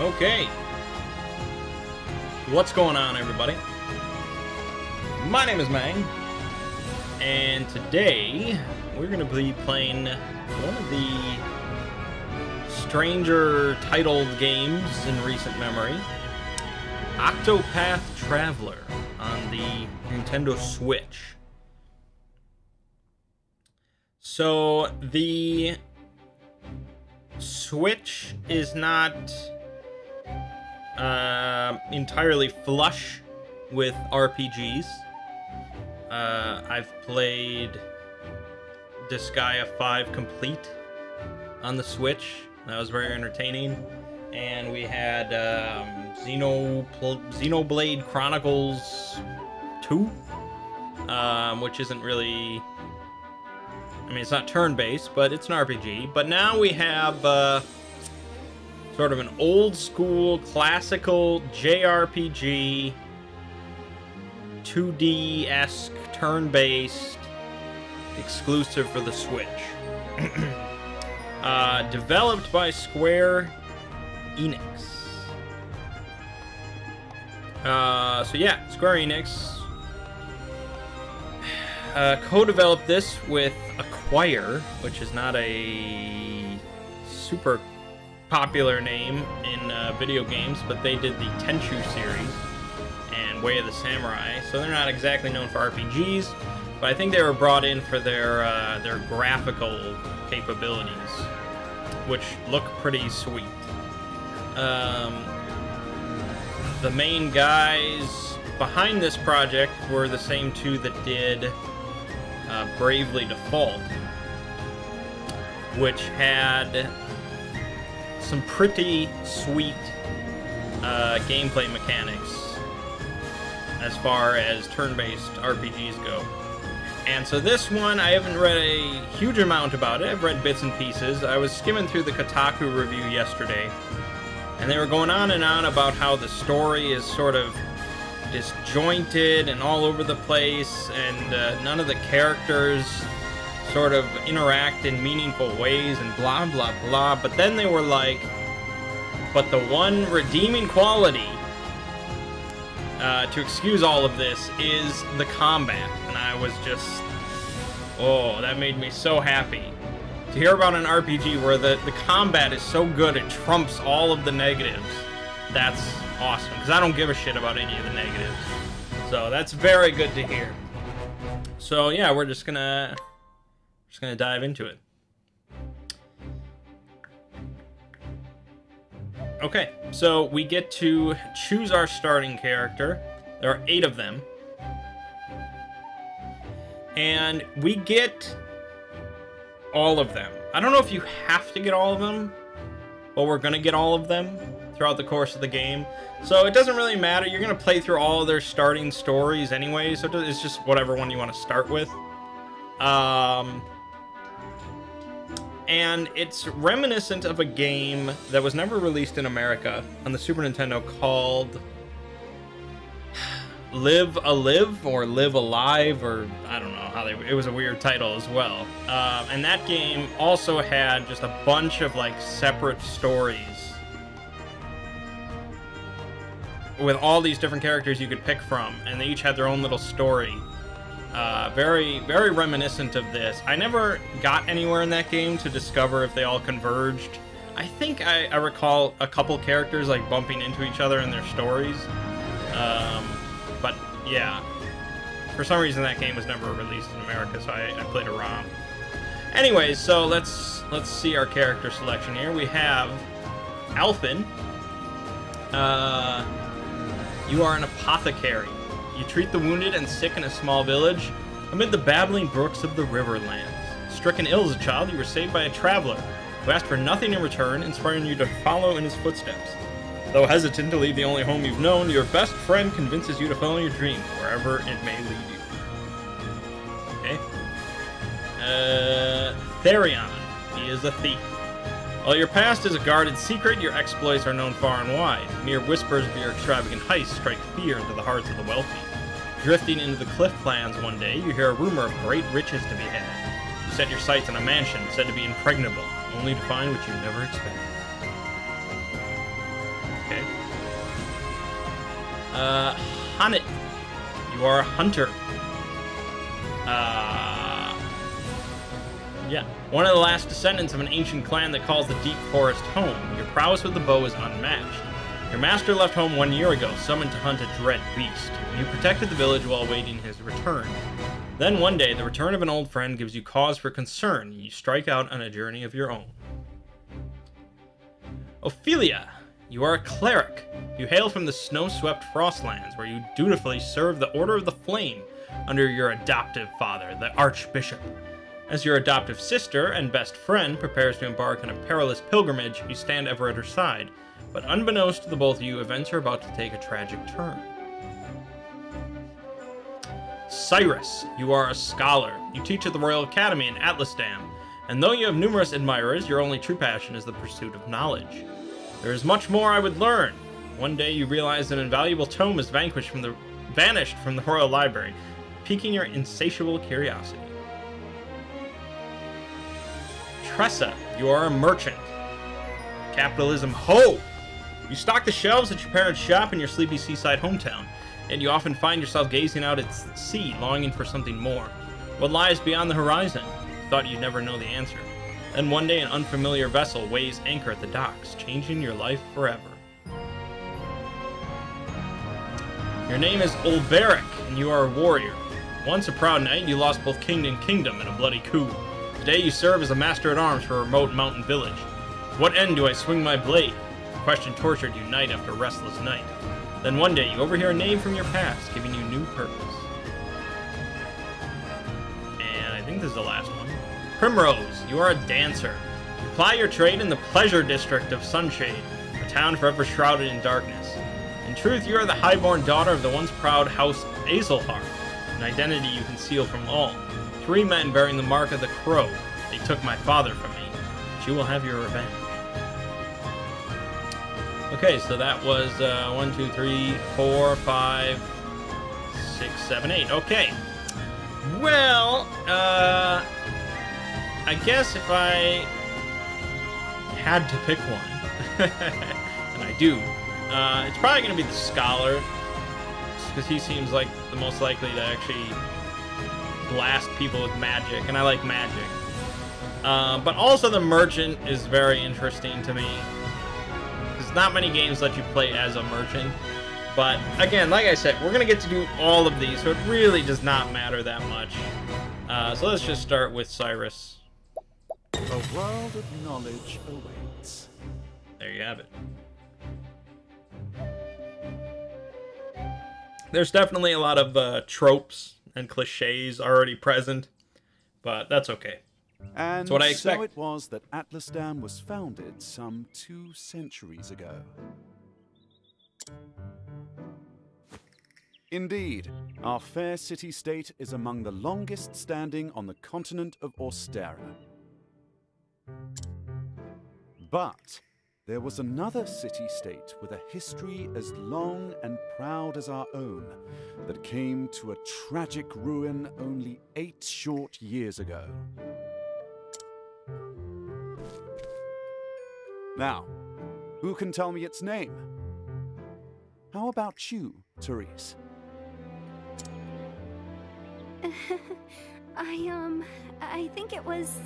Okay. What's going on, everybody? My name is Mangg, and today we're going to be playing one of the stranger titled games in recent memory, Octopath Traveler on the Nintendo Switch. So the Switch is not entirely flush with RPGs. I've played Disgaea 5 Complete on the Switch. That was very entertaining. And we had Xenoblade Chronicles 2, which isn't really... I mean, it's not turn-based, but it's an RPG. But now we have sort of an old-school, classical JRPG, 2D-esque, turn-based, exclusive for the Switch. Developed by Square Enix. So yeah, Square Enix co-developed this with Acquire, which is not a super popular name in video games, but they did the Tenchu series and Way of the Samurai, so they're not exactly known for RPGs, but I think they were brought in for their graphical capabilities, which look pretty sweet. The main guys behind this project were the same two that did Bravely Default, which had some pretty sweet gameplay mechanics as far as turn-based RPGs go. And so this one, I haven't read a huge amount about it. I've read bits and pieces. I was skimming through the Kotaku review yesterday, and they were going on and on about how the story is sort of disjointed and all over the place, and none of the characters sort of interact in meaningful ways and blah blah blah. But then they were like, but the one redeeming quality to excuse all of this is the combat. And I was just, oh, that made me so happy to hear about an RPG where the combat is so good it trumps all of the negatives. That's awesome, because I don't give a shit about any of the negatives. So that's very good to hear. So yeah, we're just gonna dive into it. Okay, so we get to choose our starting character. There are 8 of them. And we get all of them. I don't know if you have to get all of them, but we're gonna get all of them throughout the course of the game. So it doesn't really matter. You're gonna play through all of their starting stories anyway, so it's just whatever one you want to start with. And it's reminiscent of a game that was never released in America on the Super Nintendo called Live Alive or Live Alive, or I don't know how it was a weird title as well. And that game also had just a bunch of like separate stories with all these different characters you could pick from, and they each had their own little story. Very, very reminiscent of this. I never got anywhere in that game to discover if they all converged. I think I recall a couple characters like bumping into each other in their stories. But yeah, for some reason that game was never released in America, so I played it wrong. Anyways, so let's see our character selection here. We have Alphen. You are an apothecary. You treat the wounded and sick in a small village amid the babbling brooks of the Riverlands. Stricken ill as a child, you were saved by a traveler who asked for nothing in return, inspiring you to follow in his footsteps. Though hesitant to leave the only home you've known, your best friend convinces you to follow your dream, wherever it may lead you. Okay. Therion. He is a thief. While your past is a guarded secret, your exploits are known far and wide. Mere whispers of your extravagant heists strike fear into the hearts of the wealthy. Drifting into the Cliff Clans one day, you hear a rumor of great riches to be had. You set your sights on a mansion said to be impregnable, only to find what you never expected. Hanit. You are a hunter. Yeah. One of the last descendants of an ancient clan that calls the deep forest home. Your prowess with the bow is unmatched. Your master left home 1 year ago, summoned to hunt a dread beast. You protected the village while awaiting his return. Then one day, the return of an old friend gives you cause for concern. You strike out on a journey of your own. Ophelia. You are a cleric. You hail from the snow-swept Frostlands, where you dutifully serve the Order of the Flame under your adoptive father, the Archbishop. As your adoptive sister and best friend prepares to embark on a perilous pilgrimage, you stand ever at her side. But unbeknownst to the both of you, events are about to take a tragic turn. Cyrus, you are a scholar. You teach at the Royal Academy in Atlasdam, and though you have numerous admirers, your only true passion is the pursuit of knowledge. There is much more I would learn. One day you realize an invaluable tome is vanished from the Royal Library, piquing your insatiable curiosity. Tressa, you are a merchant. Capitalism, ho! You stock the shelves at your parents' shop in your sleepy seaside hometown, and you often find yourself gazing out at sea, longing for something more. What lies beyond the horizon? You thought you'd never know the answer. Then one day an unfamiliar vessel weighs anchor at the docks, changing your life forever. Your name is Ulberic, and you are a warrior. Once a proud knight, you lost both king and kingdom in a bloody coup. Today you serve as a master-at-arms for a remote mountain village. To what end do I swing my blade? The question tortured you night after restless night. Then one day you overhear a name from your past, giving you new purpose. And I think this is the last one. Primrose, you are a dancer. You ply your trade in the pleasure district of Sunshade, a town forever shrouded in darkness. In truth, you are the highborn daughter of the once proud House Azelhar, an identity you conceal from all. 3 men bearing the mark of the crow. They took my father from me, but you will have your revenge. Okay, so that was 1, 2, 3, 4, 5, 6, 7, 8. Okay. Well, I guess if I had to pick one, and I do, it's probably going to be the Scholar, because he seems like the most likely to actually blast people with magic, and I like magic. But also the Merchant is very interesting to me. There's not many games let you play as a merchant. But again, like I said, we're going to get to do all of these, so it really does not matter that much. So let's just start with Cyrus. A world of knowledge awaits. There you have it. There's definitely a lot of tropes and cliches already present, but that's okay. And that's what I expect. So it was that Atlasdam was founded some 2 centuries ago. Indeed, our fair city-state is among the longest standing on the continent of Austera. But there was another city-state with a history as long and proud as our own that came to a tragic ruin only 8 short years ago. Now, who can tell me its name? How about you, Therese? I think it was...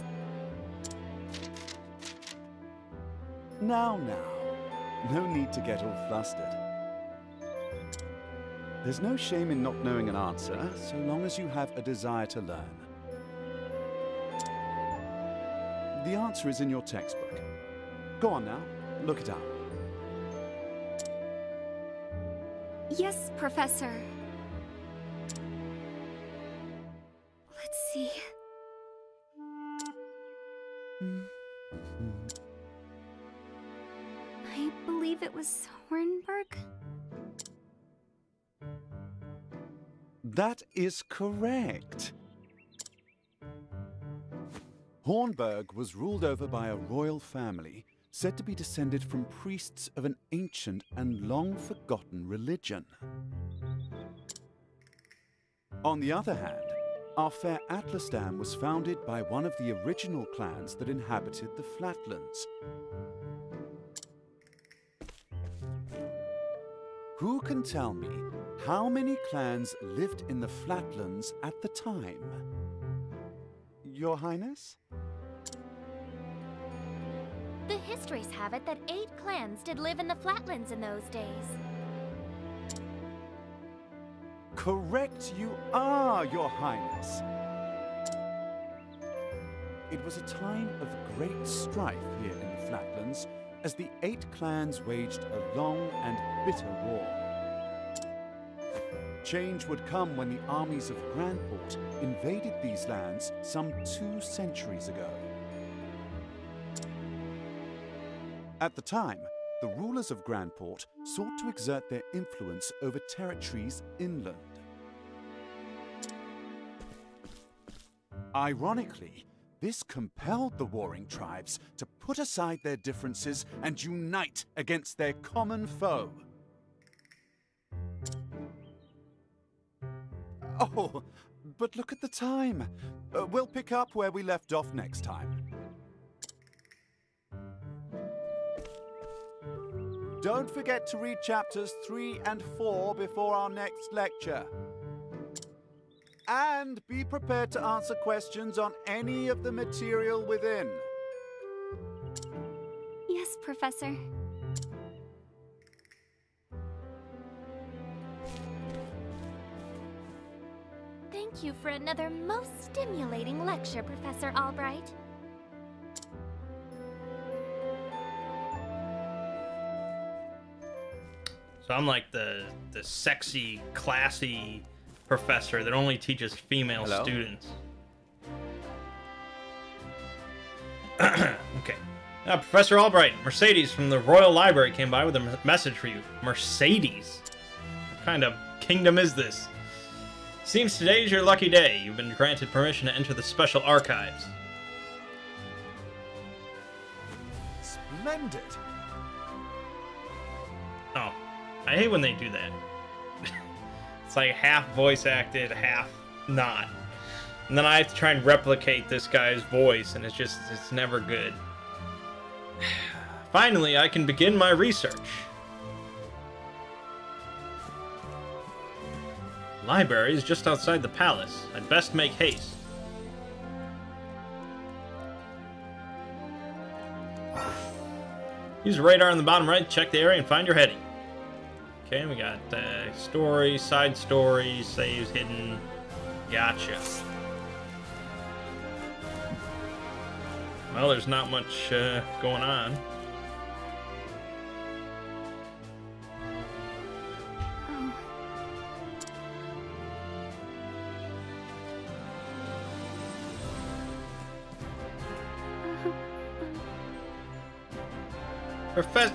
Now, no need to get all flustered. There's no shame in not knowing an answer, so long as you have a desire to learn. The answer is in your textbook. Go on now, look it up. Yes, Professor. Let's see. I believe it was Hornburg. That is correct. Hornburg was ruled over by a royal family, said to be descended from priests of an ancient and long-forgotten religion. On the other hand, our fair Atlasdam was founded by one of the original clans that inhabited the flatlands. Who can tell me how many clans lived in the Flatlands at the time? Your Highness? The histories have it that 8 clans did live in the Flatlands in those days. Correct you are, Your Highness. It was a time of great strife here in the Flatlands as the 8 clans waged a long and bitter war. Change would come when the armies of Grandport invaded these lands some 2 centuries ago. At the time, the rulers of Grandport sought to exert their influence over territories inland. Ironically, this compelled the warring tribes to put aside their differences and unite against their common foe. Oh, but look at the time. We'll pick up where we left off next time. Don't forget to read chapters 3 and 4 before our next lecture. And be prepared to answer questions on any of the material within. Yes, Professor. Thank you for another most stimulating lecture, Professor Albright. So I'm like the sexy, classy professor that only teaches female students. Okay. Now, Professor Albright, Mercedes from the Royal Library came by with a message for you. Mercedes? What kind of kingdom is this? Seems today's your lucky day. You've been granted permission to enter the special archives. Splendid! Oh, I hate when they do that. It's like half voice acted, half not. And then I have to try and replicate this guy's voice, and it's never good. Finally, I can begin my research. Library is just outside the palace. I'd best make haste. Use the radar on the bottom right to check the area and find your heading. Okay, we got story, side story, saves hidden. Gotcha. Well, there's not much going on. Professor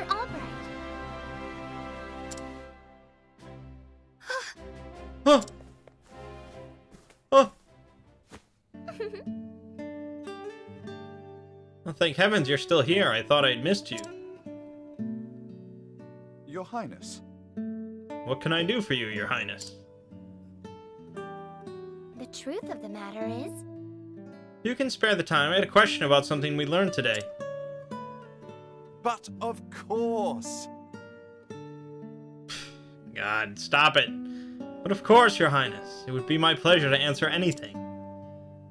Albright. Oh. Oh. Well, thank heavens you're still here. I thought I'd missed you. Your Highness. What can I do for you, Your Highness? The truth of the matter is... You can spare the time. I had a question about something we learned today. But of course. God, stop it. But of course, Your Highness. It would be my pleasure to answer anything.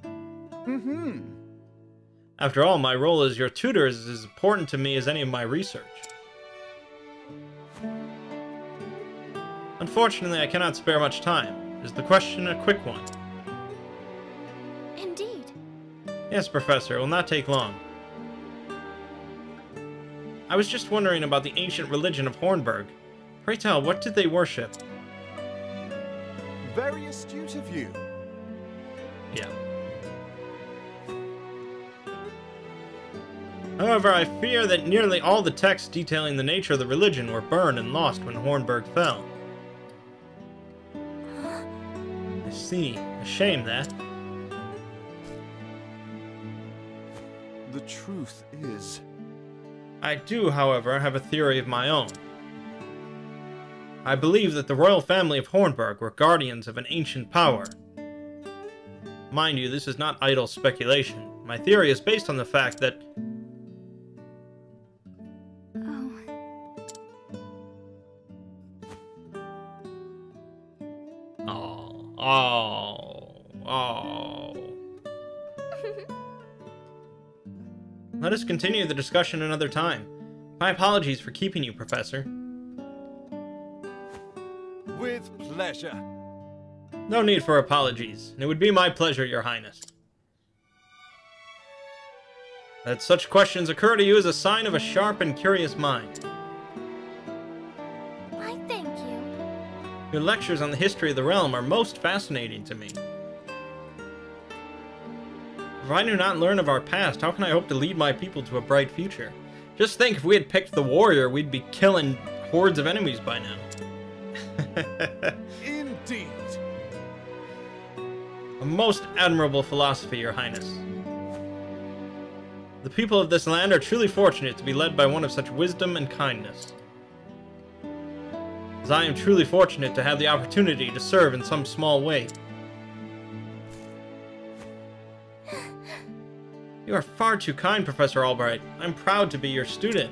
Mm-hmm. After all, my role as your tutor is as important to me as any of my research. Unfortunately, I cannot spare much time. Is the question a quick one? Indeed. Yes, Professor. It will not take long. I was just wondering about the ancient religion of Hornburg. Pray tell, what did they worship? Very astute of you. Yeah. However, I fear that nearly all the texts detailing the nature of the religion were burned and lost when Hornburg fell. I see. A shame, that. The truth is... I do, however, have a theory of my own. I believe that the royal family of Hornburg were guardians of an ancient power. Mind you, this is not idle speculation. My theory is based on the fact that... Oh. Oh. Oh. Let us continue the discussion another time. My apologies for keeping you, Professor. With pleasure. No need for apologies. It would be my pleasure, Your Highness. That such questions occur to you is a sign of a sharp and curious mind. Why, thank you. Your lectures on the history of the realm are most fascinating to me. If I do not learn of our past, how can I hope to lead my people to a bright future? Just think, if we had picked the warrior, we'd be killing hordes of enemies by now. Indeed. A most admirable philosophy, Your Highness. The people of this land are truly fortunate to be led by one of such wisdom and kindness. As I am truly fortunate to have the opportunity to serve in some small way. You are far too kind, Professor Albright. I'm proud to be your student.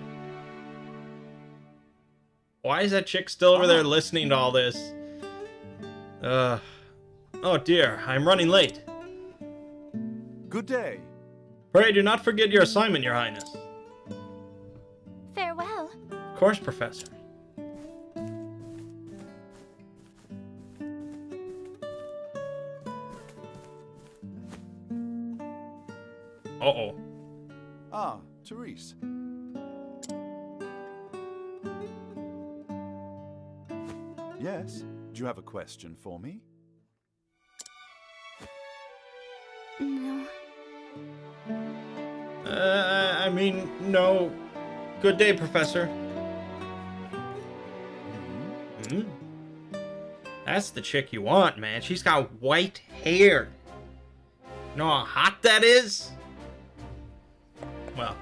Why is that chick still over there listening to all this? Oh dear, I'm running late. Good day. Pray do not forget your assignment, Your Highness. Farewell. Of course, Professor. Uh-oh. Ah, Therese. Yes? Do you have a question for me? No. I mean, no. Good day, Professor. Hmm? That's the chick you want, man. She's got white hair. You know how hot that is? Well,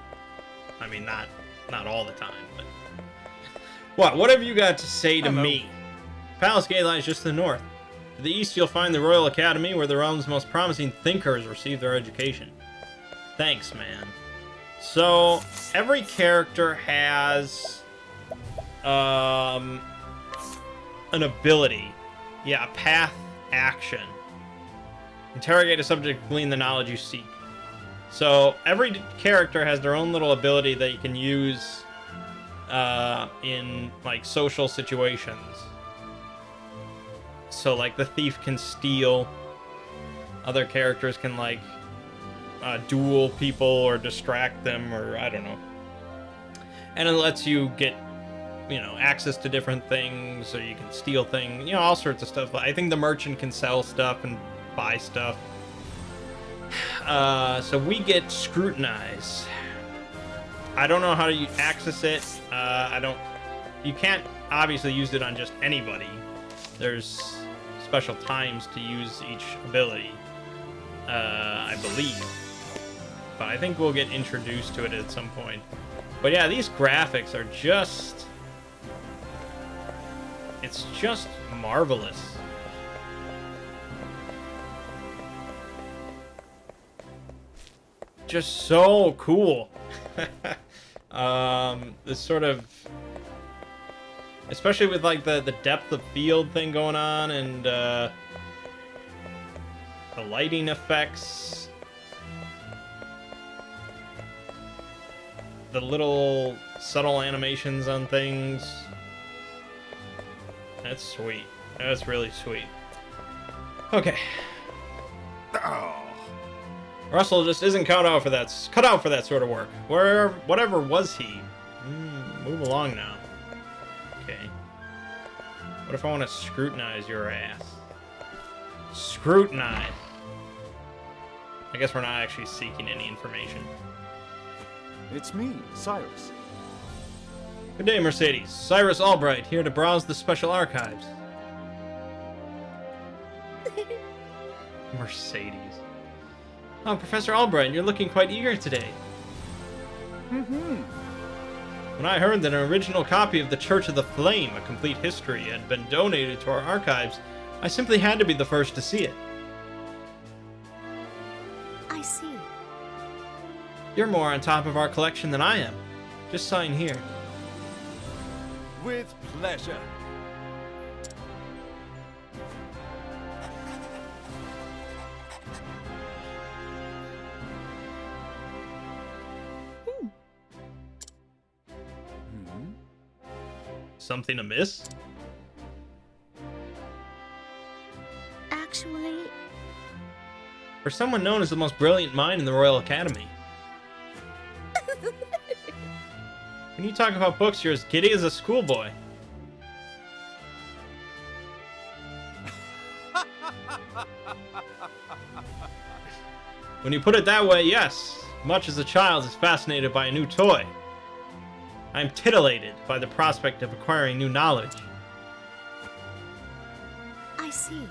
I mean, not all the time, but... What have you got to say to me? Palace Gate lies just to the north. To the east, you'll find the Royal Academy, where the realm's most promising thinkers receive their education. Thanks, man. So, every character has... an ability. Yeah, a path action. Interrogate a subject, glean the knowledge you seek. So, every character has their own little ability that you can use in, like, social situations. So, like, the thief can steal. Other characters can, like, duel people or distract them, or I don't know. And it lets you get, you know, access to different things, or you can steal things, you know, all sorts of stuff. I think the merchant can sell stuff and buy stuff. So we get scrutinize. I don't know how to access it. You can't obviously use it on just anybody. There's special times to use each ability, I believe. But I think we'll get introduced to it at some point. But yeah, these graphics are just... It's just marvelous. Just so cool. This sort of... Especially with, like, the depth of field thing going on, and, the lighting effects. The little subtle animations on things. That's sweet. That's really sweet. Okay. Oh. Russell just isn't cut out for that sort of work. Whatever was he? Move along now. Okay. What if I want to scrutinize your ass? Scrutinize. I guess we're not actually seeking any information. It's me, Cyrus. Good day, Mercedes. Cyrus Albright, here to browse the special archives. Mercedes. Oh, Professor Albright, you're looking quite eager today. When I heard that an original copy of The Church of the Flame, A Complete History, had been donated to our archives, I simply had to be the first to see it. I see. You're more on top of our collection than I am. Just sign here. With pleasure. Something amiss? Actually, For someone known as the most brilliant mind in the Royal Academy. When you talk about books, you're as giddy as a schoolboy. When you put it that way, yes. Much as a child is fascinated by a new toy. I am titillated by the prospect of acquiring new knowledge. I see.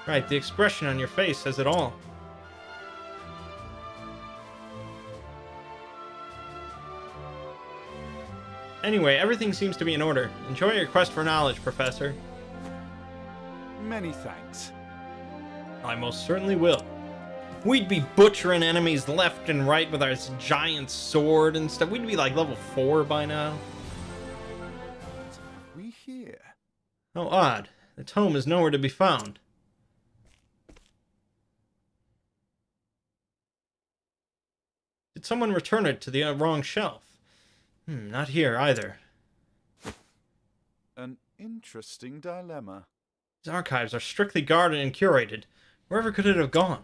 Right, the expression on your face says it all. Anyway, everything seems to be in order. Enjoy your quest for knowledge, Professor. Many thanks. I most certainly will. We'd be butchering enemies left and right with our giant sword and stuff. We'd be like level 4 by now. What have we here? Oh, odd. The tome is nowhere to be found. Did someone return it to the wrong shelf? Not here either. An interesting dilemma. These archives are strictly guarded and curated. Wherever could it have gone?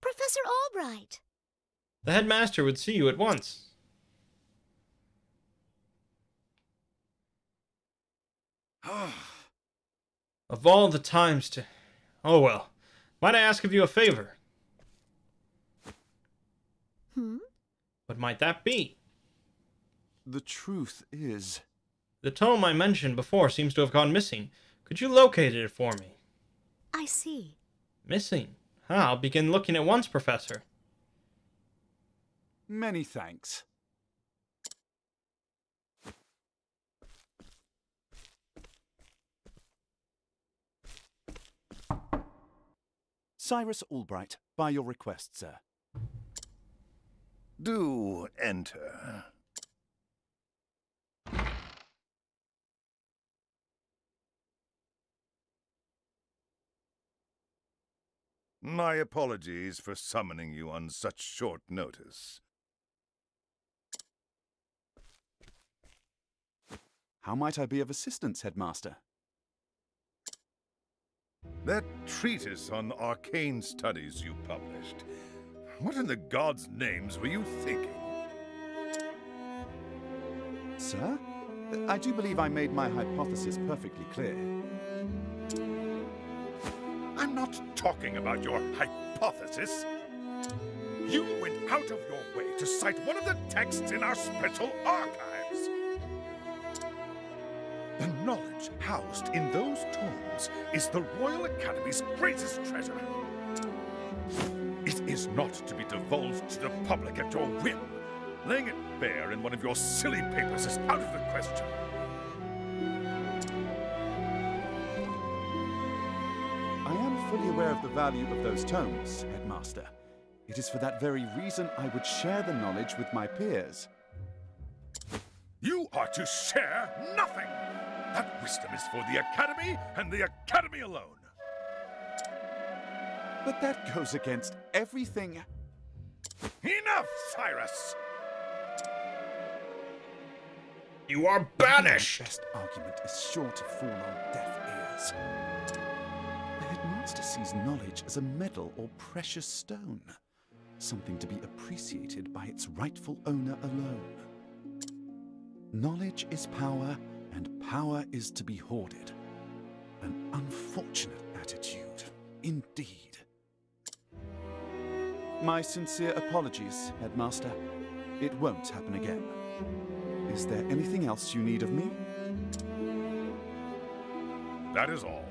Professor Albright! The headmaster would see you at once. Of all the times to... Oh well. Might I ask of you a favor? What might that be? The truth is... The tome I mentioned before seems to have gone missing. Could you locate it for me? I see. Missing? I'll begin looking at once, Professor. Many thanks. Cyrus Albright, by your request, sir. Do enter. My apologies for summoning you on such short notice. How might I be of assistance, Headmaster? That treatise on arcane studies you published. What in the gods' names were you thinking? Sir? I do believe I made my hypothesis perfectly clear. I'm not talking about your hypothesis. You went out of your way to cite one of the texts in our special archives. The knowledge housed in those tomes is the Royal Academy's greatest treasure. It is not to be divulged to the public at your whim. Laying it bare in one of your silly papers is out of the question. I am fully aware of the value of those tomes, Headmaster. It is for that very reason I would share the knowledge with my peers. You are to share nothing! That wisdom is for the Academy and the Academy alone. But that goes against everything... Enough, Cyrus! You are banished! My best argument is sure to fall on deaf ears. The Headmaster sees knowledge as a medal or precious stone, something to be appreciated by its rightful owner alone. Knowledge is power, and power is to be hoarded. An unfortunate attitude, indeed. My sincere apologies, Headmaster. It won't happen again. Is there anything else you need of me? That is all.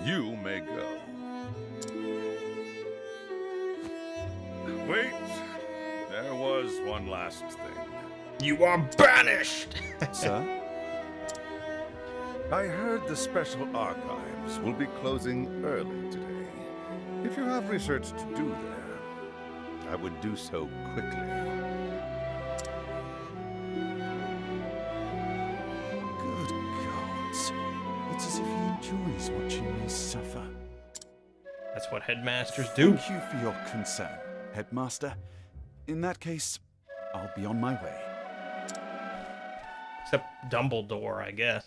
You may go. Wait, there was one last thing. You are banished! Sir? I heard the special archives will be closing early today. If you have research to do there, I would do so quickly. Good gods. It's as if he enjoys watching me suffer. That's what headmasters do. Thank you for your concern, Headmaster. In that case, I'll be on my way. Except Dumbledore, I guess.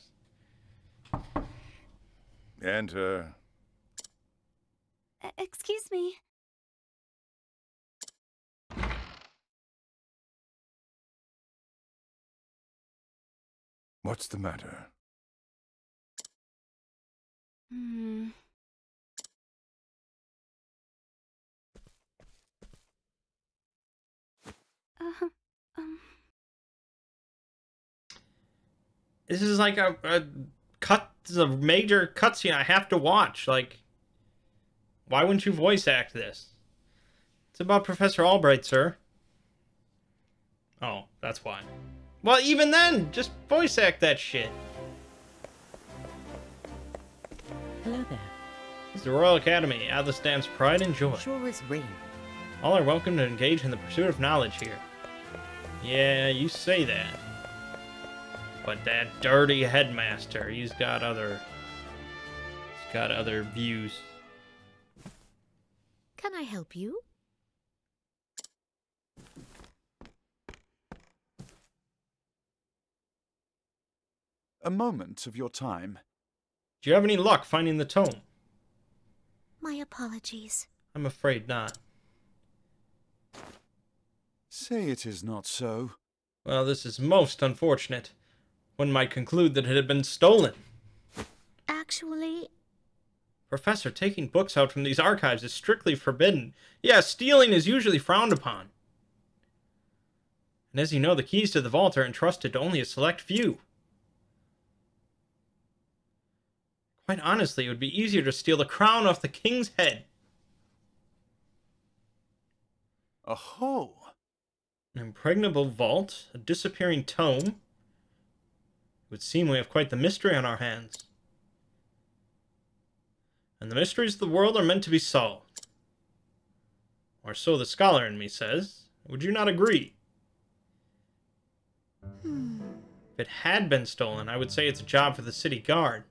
Enter. Excuse me. What's the matter? This is like a major cutscene I have to watch. Like, why wouldn't you voice act this? It's about Professor Albright, sir. Oh, that's why. Well, even then, just voice act that shit. Hello there. It's the Royal Academy, Atlasdam's pride and joy. Sure is rain. All are welcome to engage in the pursuit of knowledge here. Yeah, you say that. But that dirty headmaster, he's got other views. Can I help you? A moment of your time. Do you have any luck finding the tome? My apologies. I'm afraid not. Say it is not so. Well, this is most unfortunate. One might conclude that it had been stolen. Actually, Professor, taking books out from these archives is strictly forbidden. Yeah, stealing is usually frowned upon. And as you know, the keys to the vault are entrusted to only a select few. Quite honestly, it would be easier to steal the crown off the king's head. Aho! An impregnable vault, a disappearing tome. It would seem we have quite the mystery on our hands. And the mysteries of the world are meant to be solved. Or so the scholar in me says. Would you not agree? If it had been stolen, I would say it's a job for the city guard.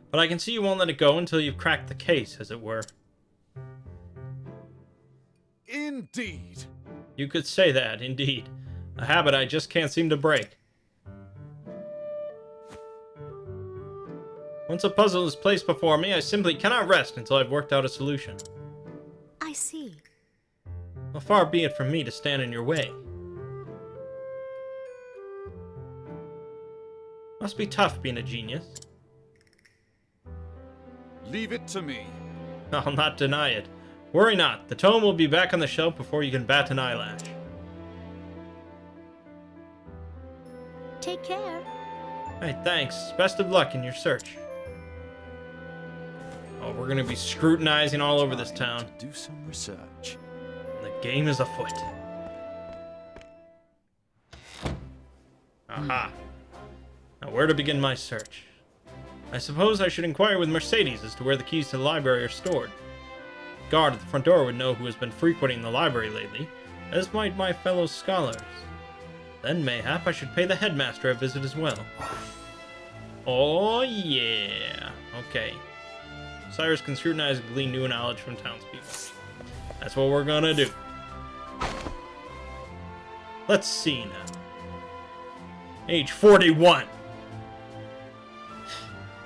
But I can see you won't let it go until you've cracked the case, as it were. Indeed. You could say that, indeed. A habit I just can't seem to break. Once a puzzle is placed before me, I simply cannot rest until I've worked out a solution. I see. Well, far be it from me to stand in your way. Must be tough being a genius. Leave it to me. I'll not deny it. Worry not, the tome will be back on the shelf before you can bat an eyelash. Take care. Hey, thanks. Best of luck in your search. Oh, we're gonna be scrutinizing all over this town. Do some research. The game is afoot. Aha. Now where to begin my search? I suppose I should inquire with Mercedes as to where the keys to the library are stored. The guard at the front door would know who has been frequenting the library lately, as might my fellow scholars. Then mayhap I should pay the headmaster a visit as well. Oh yeah. Okay. Cyrus can scrutinize and glean new knowledge from townspeople. That's what we're gonna do. Let's see now. Age 41.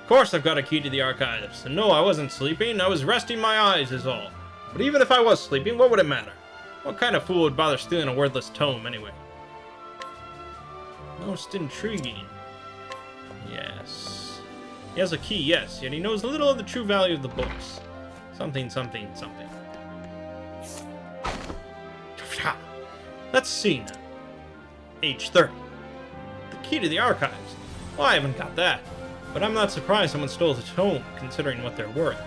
Of course I've got a key to the archives. And no, I wasn't sleeping. I was resting my eyes is all. But even if I was sleeping, what would it matter? What kind of fool would bother stealing a worthless tome anyway? Most intriguing. Yes. He has a key, yes, yet he knows little of the true value of the books. Something, something, something. Let's see now. Age 30. The key to the archives. Well, I haven't got that. But I'm not surprised someone stole the tome, considering what they're worth.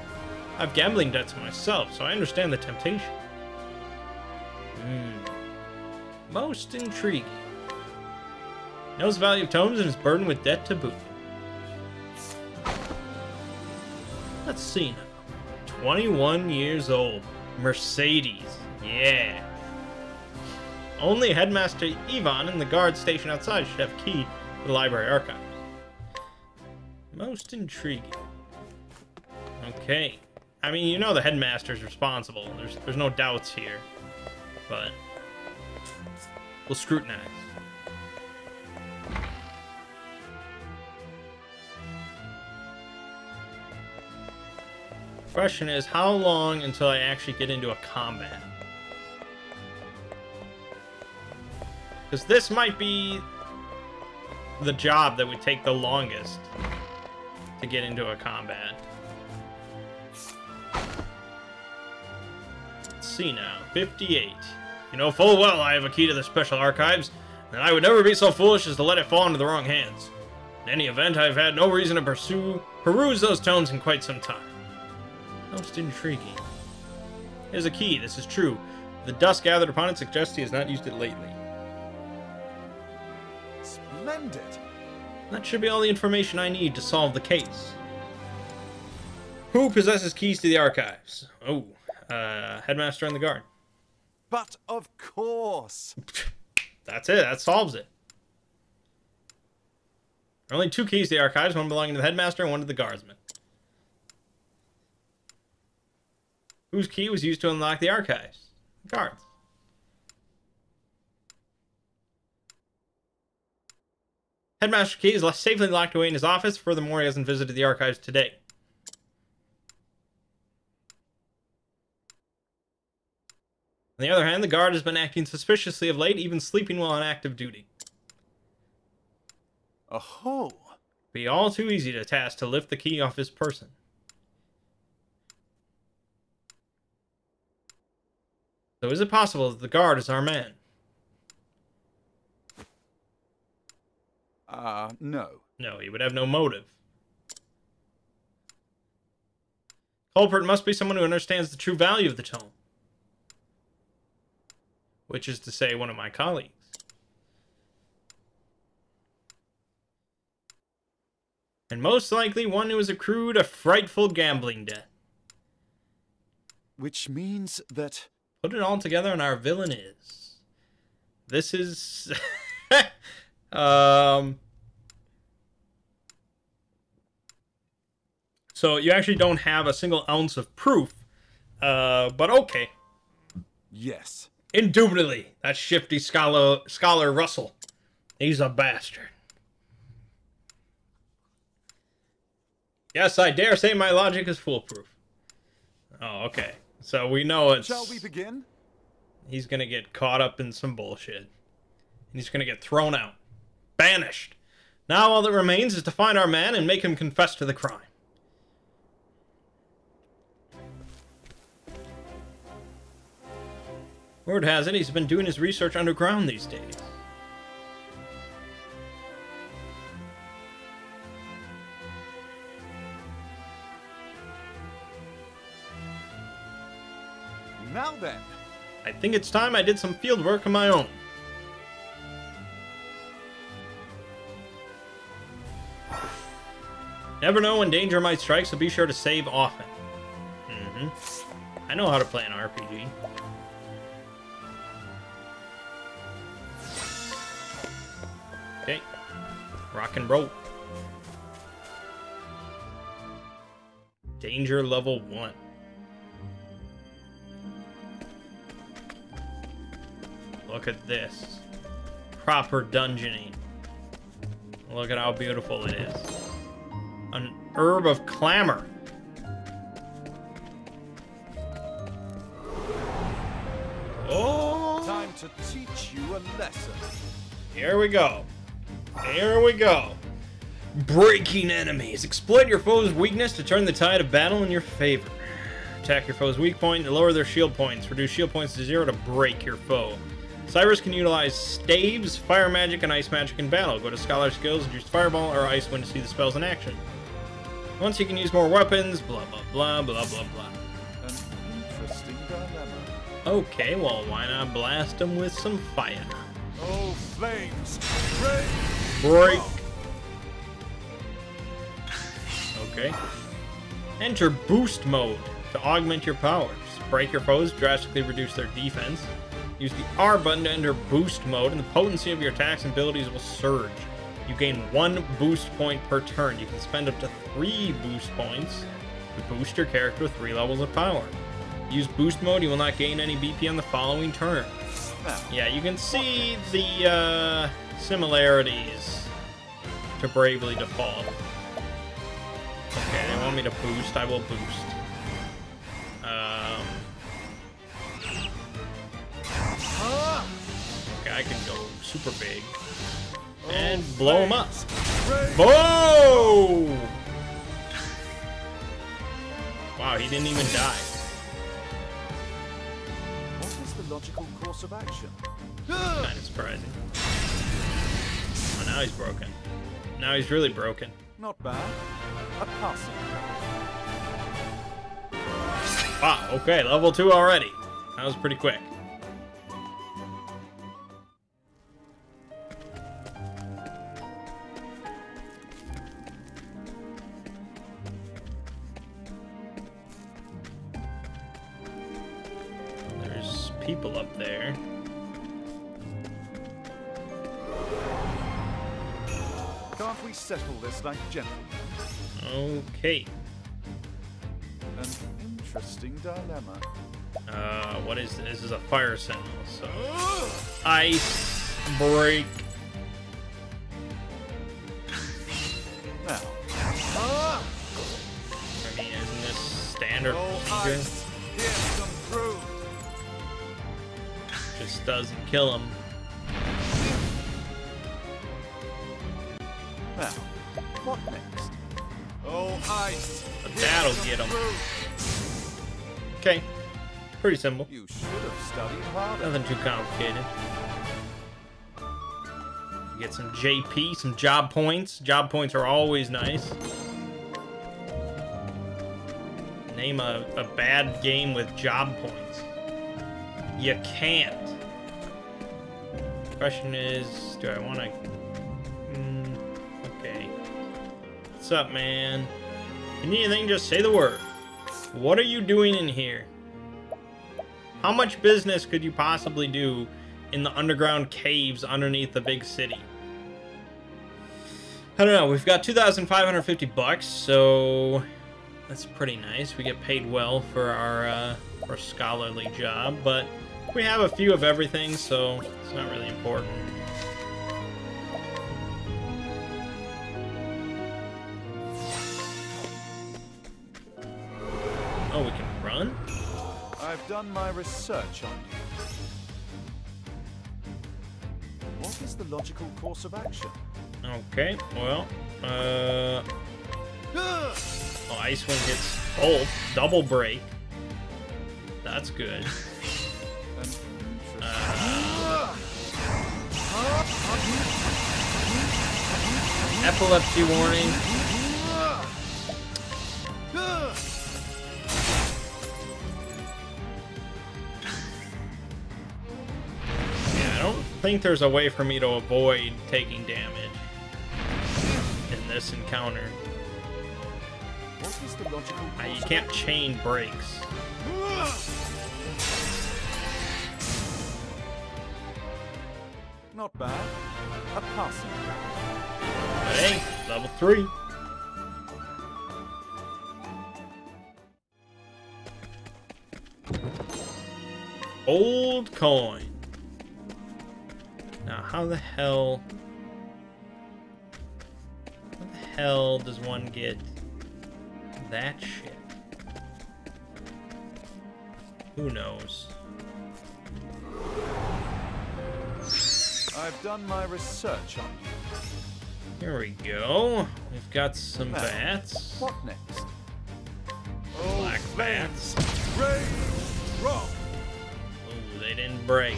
I've gambling debts myself, so I understand the temptation. Most intriguing. Knows the value of tomes and is burdened with debt to boot. Let's see now. 21 years old. Mercedes. Yeah. Only Headmaster Ivan and the guard stationed outside should have key to the library archives. Most intriguing. Okay. I mean, you know the headmaster's responsible. There's no doubts here. But we'll scrutinize. Question is, how long until I actually get into a combat? Because this might be the job that would take the longest to get into a combat. Let's see now. 58. You know full well I have a key to the special archives, and I would never be so foolish as to let it fall into the wrong hands. In any event, I've had no reason to peruse those tomes in quite some time. Most intriguing. Here's a key, this is true. The dust gathered upon it suggests he has not used it lately. Splendid! That should be all the information I need to solve the case. Who possesses keys to the archives? Oh, headmaster and the guard. But of course! That's it, that solves it. There are only 2 keys to the archives, one belonging to the headmaster and one to the guardsman. Whose key was used to unlock the archives? The guards. Headmaster's key is left safely locked away in his office. Furthermore, he hasn't visited the archives today. On the other hand, the guard has been acting suspiciously of late, even sleeping while on active duty. Oh. Be all too easy to task to lift the key off his person. So is it possible that the guard is our man? No. No, he would have no motive. Culprit must be someone who understands the true value of the tome. Which is to say, one of my colleagues. And most likely one who has accrued a frightful gambling debt. Which means that... Put it all together and our villain is... This is... So you actually don't have a single ounce of proof. But okay. Yes. Indubitably, that shifty scholar Russell. He's a bastard. Yes, I dare say my logic is foolproof. Oh, okay. So we know it's... Shall we begin? He's gonna get caught up in some bullshit. And he's gonna get thrown out. Banished. Now all that remains is to find our man and make him confess to the crime. Word has it, he's been doing his research underground these days. Now then. I think it's time I did some field work of my own. Never know when danger might strike, so be sure to save often. I know how to play an RPG. Okay. Rock and roll. Danger level 1. Look at this. Proper dungeoning. Look at how beautiful it is. An herb of clamor. Oh! Time to teach you a lesson. Here we go. Here we go. Breaking enemies. Exploit your foe's weakness to turn the tide of battle in your favor. Attack your foe's weak point and lower their shield points. Reduce shield points to 0 to break your foe. Cyrus can utilize staves, fire magic, and ice magic in battle. Go to Scholar Skills and use Fireball or Ice Wind to see the spells in action. Once you can use more weapons, blah blah blah blah blah blah. An interesting dilemma. Okay, well, why not blast them with some fire? Oh, flames! Break! Okay. Enter Boost Mode to augment your powers. Break your foes, drastically reduce their defense. Use the R button to enter Boost Mode, and the potency of your attacks and abilities will surge. You gain 1 boost point per turn. You can spend up to 3 boost points Boost your character with 3 levels of power. Use boost mode, you will not gain any BP on the following turn. Yeah, you can see the similarities to Bravely Default. Okay, they want me to boost. I will boost. Okay, I can go super big and blow him up. Whoa! Wow, he didn't even die. What is the logical course of action? Kind of surprising. Oh, now he's broken. Now he's really broken. Not bad. A passing. Wow, okay, level 2 already. That was pretty quick. There's people up there. Can't we settle this like gentlemen? Okay. An interesting dilemma. What is this? This is a fire sentinel, so ice break. Now. I mean, isn't this standard procedure? Ice. Here's some proof. Just doesn't kill him. Now, what next? Oh, ice. But that'll get him. Okay. Pretty simple. You should have studied harder. Nothing too complicated. Get some JP, some job points. Job points are always nice. Name a bad game with job points. You can't. Question is, do I want to... okay. What's up, man? If you need anything, just say the word. What are you doing in here? How much business could you possibly do in the underground caves underneath the big city? I don't know. We've got 2,550 bucks, so that's pretty nice. We get paid well for our scholarly job, but we have a few of everything, so it's not really important. Oh, we can run? I've done my research on you. What is the logical course of action? Okay, well, oh, Icewind gets both. Double break. That's good. Epilepsy warning. Yeah, I don't think there's a way for me to avoid taking damage in this encounter. What is the logical course You can't chain breaks. Not bad. A passing. But hey, level 3. Old coin. Now, how the hell does one get that shit? Who knows? I've done my research on you. Here we go. We've got some bats. What next? Black bats. Raise wrong. Ooh, they didn't break.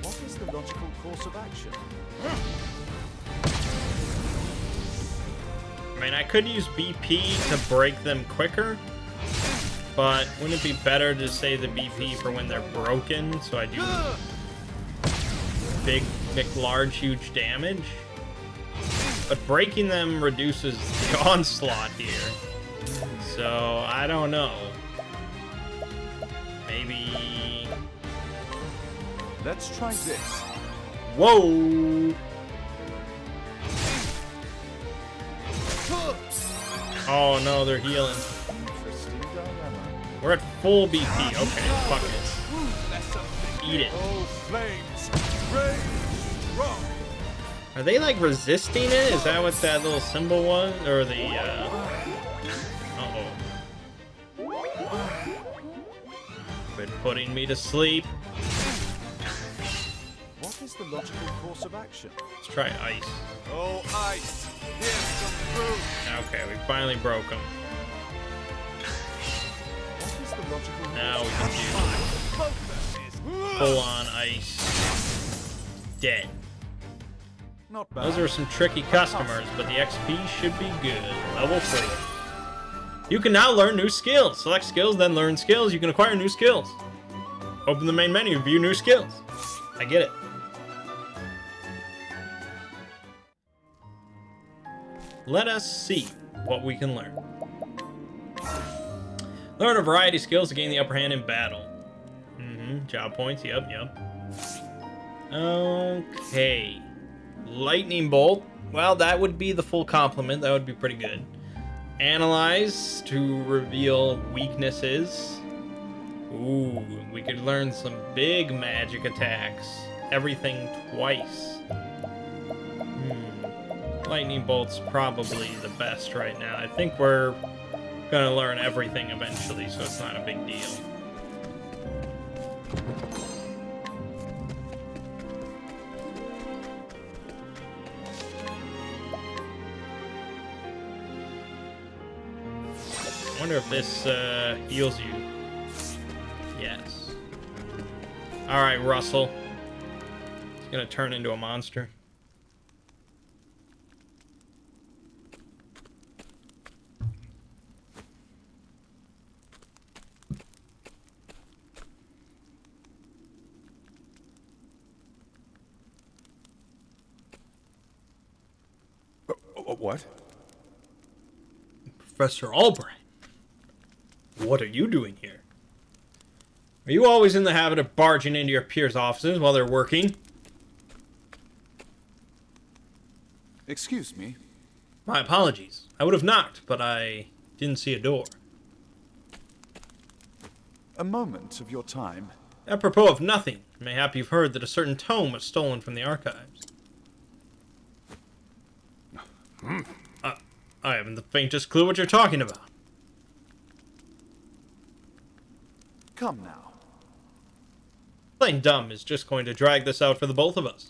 What is the logical course of action? I mean, I could use BP to break them quicker, but wouldn't it be better to save the BP for when they're broken, so I do big, large, huge damage? But breaking them reduces the onslaught here, so I don't know. Maybe... Let's try this. Whoa! Oh no, they're healing. Interesting dilemma. We're at full BP. Okay, fuck it. Eat it. Oh, flames, rage, strong. Are they like resisting it? Is that what that little symbol was? Or the, uh-oh. Quit putting me to sleep. What is the logical course of action? Let's try ice. Oh, ice, here's some food. Okay, we finally broke him. What is the logical Now we can do full-on ice. Dead. Not bad. Those are some tricky customers, but the XP should be good. Level 4. You can now learn new skills. Select skills, then learn skills. You can acquire new skills. Open the main menu, view new skills. I get it. Let us see what we can learn. Learn a variety of skills to gain the upper hand in battle. Job points, yep. Okay. Lightning bolt. Well, that would be the full complement. That would be pretty good. Analyze to reveal weaknesses. Ooh, we could learn some big magic attacks. Everything twice. Lightning bolt's probably the best right now. I think we're gonna learn everything eventually, so it's not a big deal. I wonder if this heals you. Yes. Alright, Russell. He's gonna turn into a monster. What? Professor Albright. What are you doing here? Are you always in the habit of barging into your peers' offices while they're working? Excuse me. My apologies. I would have knocked, but I didn't see a door. A moment of your time. Apropos of nothing, mayhap you've heard that a certain tome was stolen from the archives. I haven't the faintest clue what you're talking about. Come now. Plain dumb is just going to drag this out for the both of us.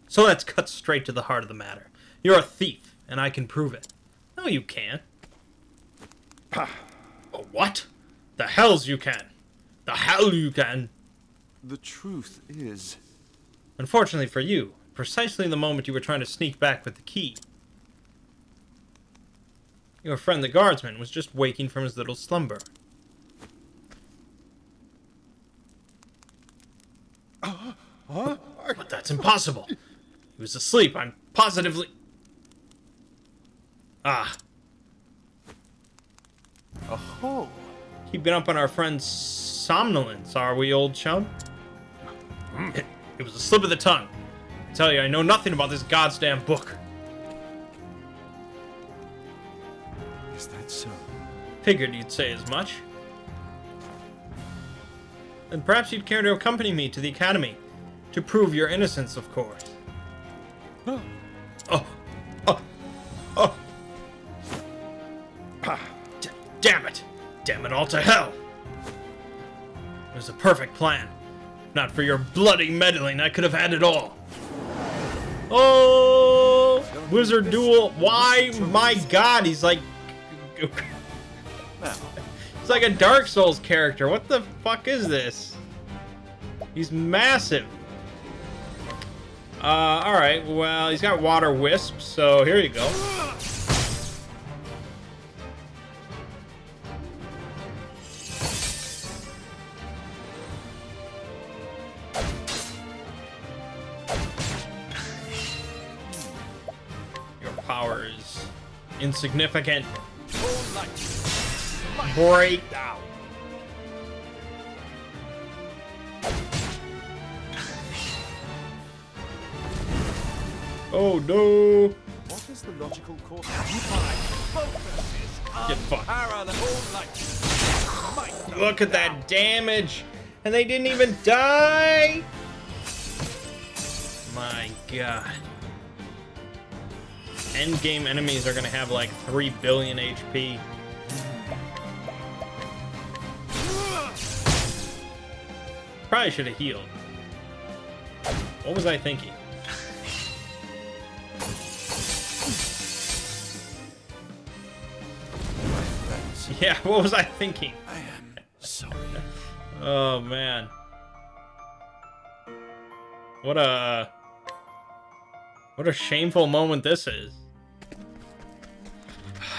So let's cut straight to the heart of the matter. You're a thief, and I can prove it. No, you can't. Oh, what? The hells you can. The hell you can. The truth is... Unfortunately for you, precisely in the moment you were trying to sneak back with the key, your friend the guardsman was just waking from his little slumber. But that's impossible. He was asleep. I'm positively... Ah. Oh. Keeping up on our friend's somnolence, are we, old chum? It was a slip of the tongue. I tell you, I know nothing about this goddamn book. Is that so? Figured you'd say as much. Then perhaps you'd care to accompany me to the academy. To prove your innocence, of course. Damn it! Damn it all to hell! It was a perfect plan. Not for your bloody meddling, I could have had it all. Oh! Wizard duel. Why? My god, he's like... It's like a Dark Souls character. What the fuck is this? He's massive. Alright, well, he's got water wisps, so here you go. Your power is insignificant. Break down. Oh no! What What is the logical course? Get fucked. Look at that damage! And they didn't even die! My god. Endgame enemies are gonna have like 3 billion HP. Probably should have healed. What was I thinking? Yeah, what was I thinking? I am sorry. Oh man. What a shameful moment this is.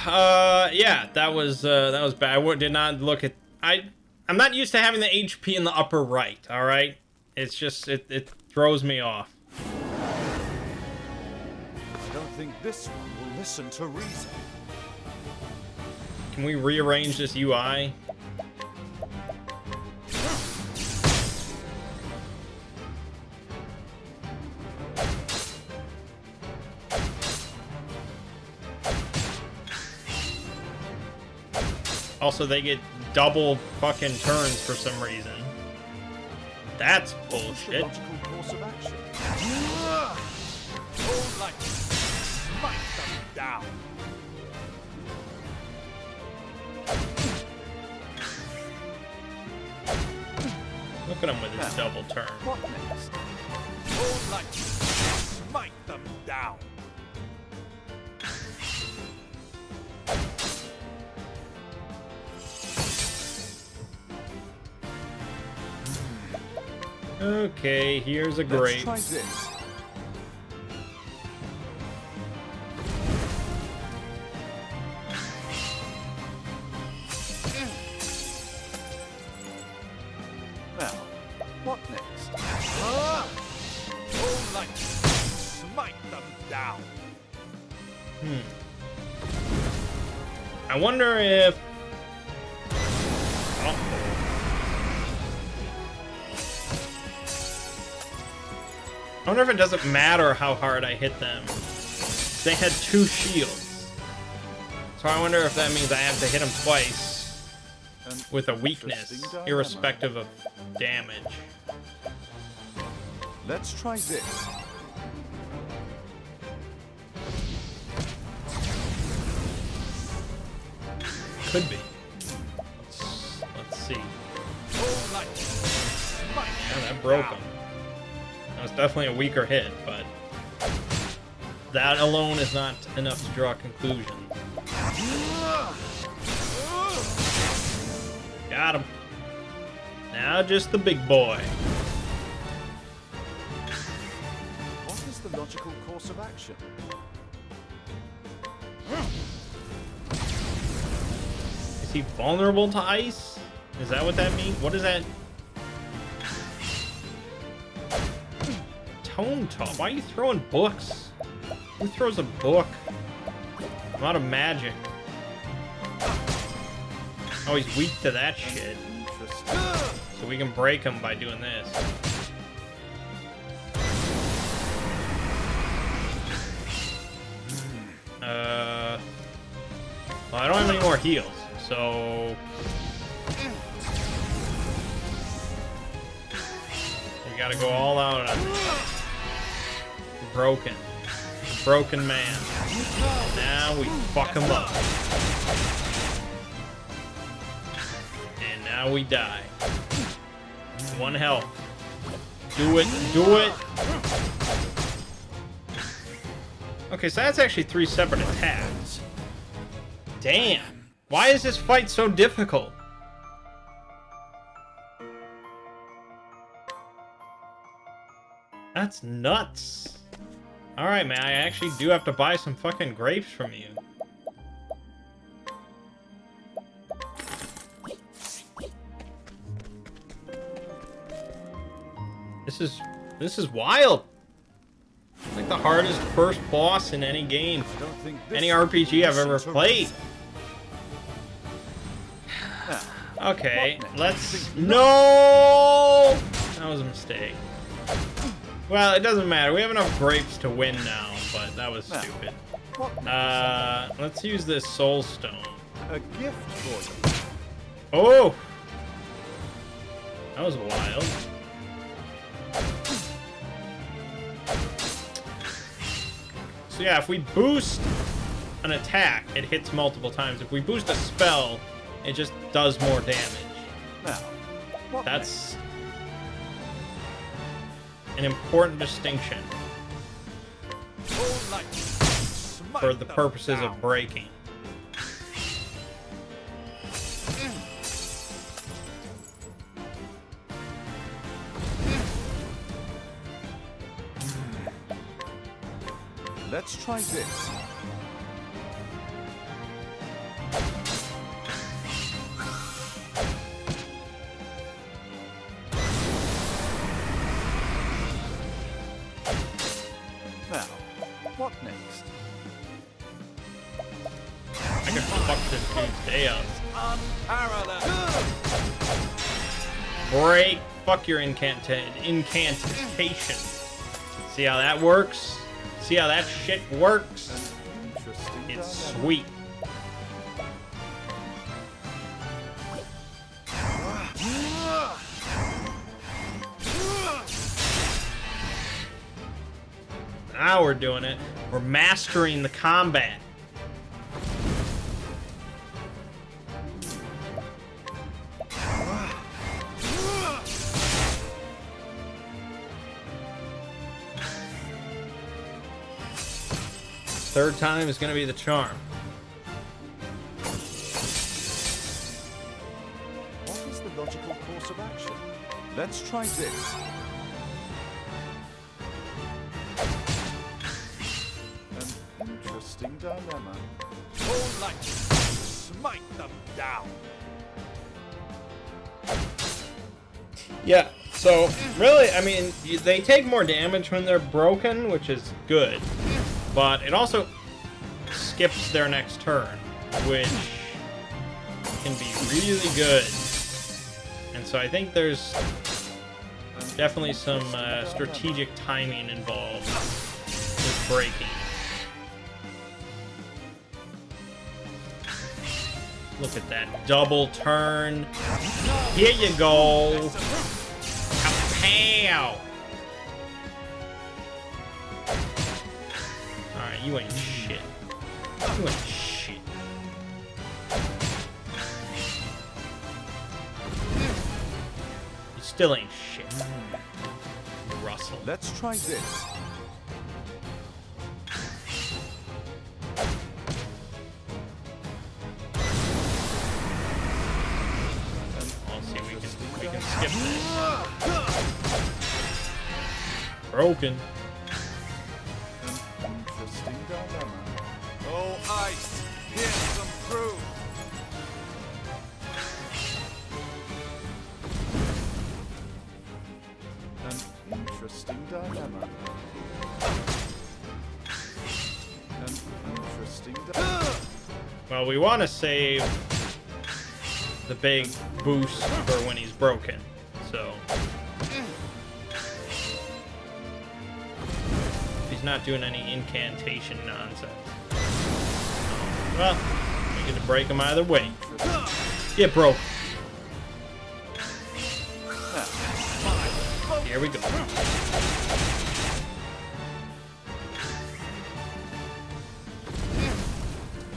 Yeah, that was bad. I did not look at I'm not used to having the HP in the upper right, all right? It's just it throws me off. I don't think this one will listen to reason. Can we rearrange this UI? Also, they get double fucking turns for some reason. That's bullshit. Logical course of action. Smite them down. Look at him with his double turn. What next? Smite them down. Okay, here's a Let's grape. try this. Now, what next? Smite them down. I wonder if... I wonder if it doesn't matter how hard I hit them. They had 2 shields. So I wonder if that means I have to hit them twice with a weakness, irrespective of damage. Let's try this. Could be. Let's see. Yeah, that broke him. That was definitely a weaker hit, but that alone is not enough to draw a conclusion. Got him. Now just the big boy. What is the logical course of action? Is he vulnerable to ice? Is that what that means? What is that? Tone top. Why are you throwing books? Who throws a book? I'm out of magic. Oh, he's weak to that shit. So we can break him by doing this. Well, I don't have any more heals, so... we gotta go all out on this. Broken. Broken man. Now we fuck him up. And now we die. 1 health. Do it. Do it. Okay, so that's actually 3 separate attacks. Damn. Why is this fight so difficult? That's nuts. Alright, man, I actually do have to buy some fucking grapes from you. This is wild. It's like the hardest first boss in any game, any RPG I've ever played. Okay, let's... No! That was a mistake. Well, it doesn't matter. We have enough grapes to win now, but that was stupid. Let's use this soul stone. A gift for you. Oh! That was wild. So yeah, if we boost an attack, it hits multiple times. If we boost a spell, it just does more damage. Now, what That's an important distinction for the purposes of breaking. Let's try this. Now, what next? I can fuck this dude's day up. Break. Fuck your incantation. See how that works? See how that shit works? Interesting. It's dilemma. sweet. Now we're doing it. We're mastering the combat. Third time is gonna be the charm. What is the logical course of action? Let's try this. An interesting dilemma. All light, smite them down. Yeah, so really, I mean, they take more damage when they're broken, which is good. But it also skips their next turn, which can be really good. And so I think there's definitely some strategic timing involved with breaking. Look at that double turn. Here you go. Kapow! Alright, you ain't shit. You ain't shit. You still ain't shit. Russell. Let's try this. I'll see, we can skip this. Broken. Interesting dilemma. Oh, ice, here's some proof. An interesting dilemma. An interesting dilemma. Well, we want to save the big boost for when he's broken, so he's not doing any incantation nonsense. Well, we get to break him either way. Get broke. Here we go.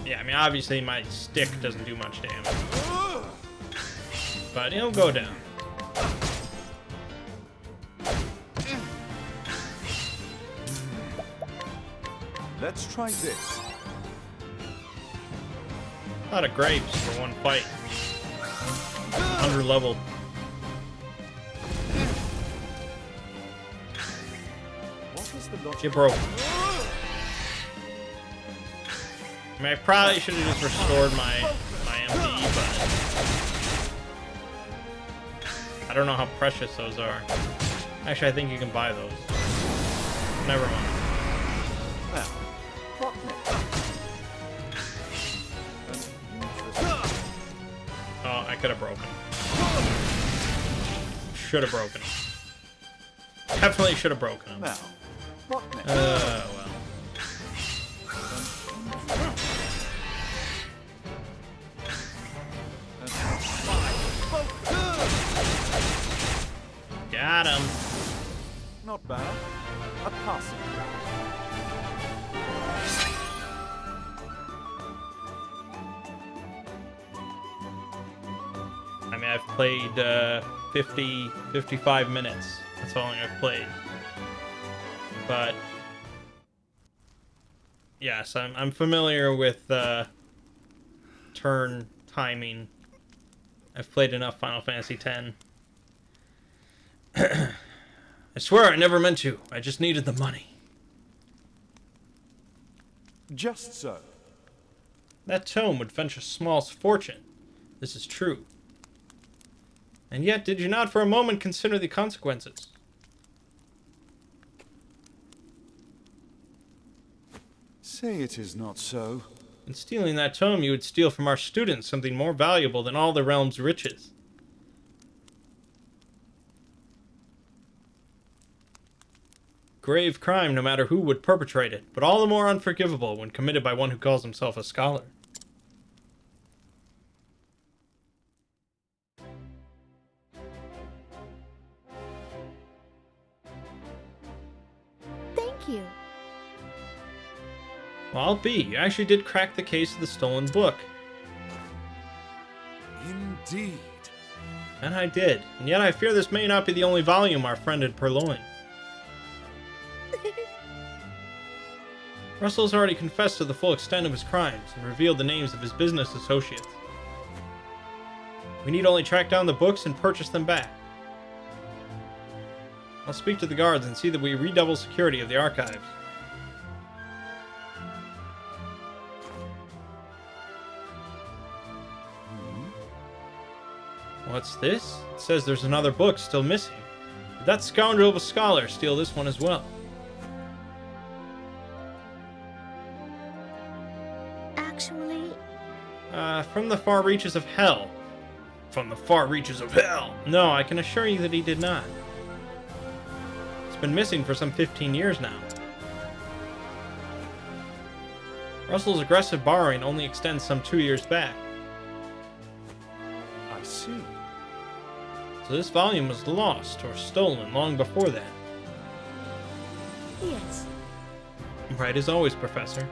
Yeah, I mean, obviously my stick doesn't do much damage, but it'll go down. Let's try this. A lot of grapes for one fight. Under level. What is the logic? Get broke. I mean, I probably should have just restored my MP, but I don't know how precious those are. Actually, I think you can buy those. Never mind. Now, what next? Oh, I could have broken. Should have broken. Definitely should have broken. Now, what next? Well. Got him. Not bad. A passing. I mean, I've played 55 minutes. That's how long I've played. But yes, I'm familiar with turn timing. I've played enough Final Fantasy X. I swear I never meant to. I just needed the money. Just so. That tome would fetch a small fortune. This is true. And yet, did you not for a moment consider the consequences? Say it is not so. In stealing that tome, you would steal from our students something more valuable than all the realm's riches. Grave crime, no matter who would perpetrate it, but all the more unforgivable when committed by one who calls himself a scholar. Thank you. Well, I'll be. You actually did crack the case of the stolen book. Indeed. And I did. And yet I fear this may not be the only volume our friend had purloined. Russell has already confessed to the full extent of his crimes and revealed the names of his business associates. We need only track down the books and purchase them back. I'll speak to the guards and see that we redouble security of the archives. What's this? It says there's another book still missing. Did that scoundrel of a scholar steal this one as well? Actually, From the far reaches of hell. From the far reaches of hell! No, I can assure you that he did not. It's been missing for some 15 years now. Russell's aggressive borrowing only extends some 2 years back. I see. So this volume was lost or stolen long before that. yes. Right as always, Professor.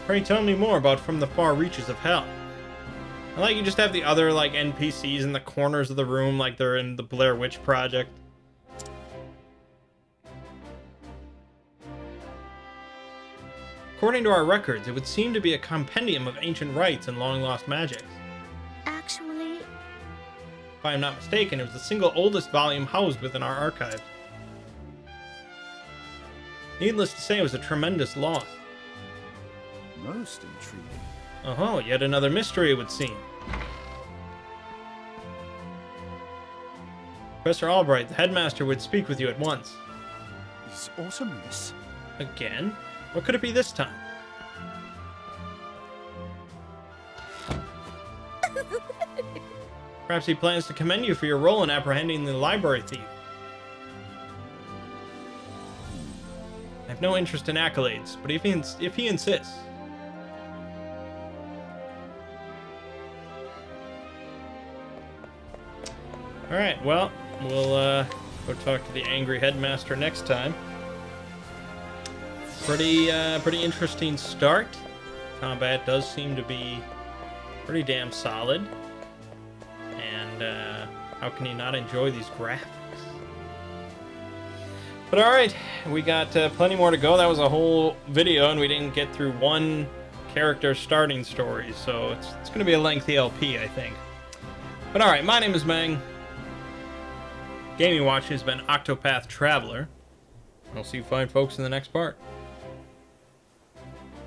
Pray tell me more about From the Far Reaches of Hell. I like you just have the other, like, NPCs in the corners of the room like they're in the Blair Witch Project. According to our records, it would seem to be a compendium of ancient rites and long-lost magics. Actually, If I am not mistaken, it was the single oldest volume housed within our archives. Needless to say, it was a tremendous loss. Most intriguing. Oh, yet another mystery, it would seem. Professor Albright, the headmaster, would speak with you at once. Is Awesomeness? Again? What could it be this time? Perhaps he plans to commend you for your role in apprehending the library thief. I have no interest in accolades, but if he insists. Alright, well, we'll go talk to the angry headmaster next time. Pretty interesting start. Combat does seem to be pretty damn solid. And how can you not enjoy these graphics? But alright, we got plenty more to go. That was a whole video and we didn't get through one character starting story. So it's going to be a lengthy LP, I think. But alright, my name is Mangg. Gaming Watch has been Octopath Traveler. I'll see you fine folks in the next part.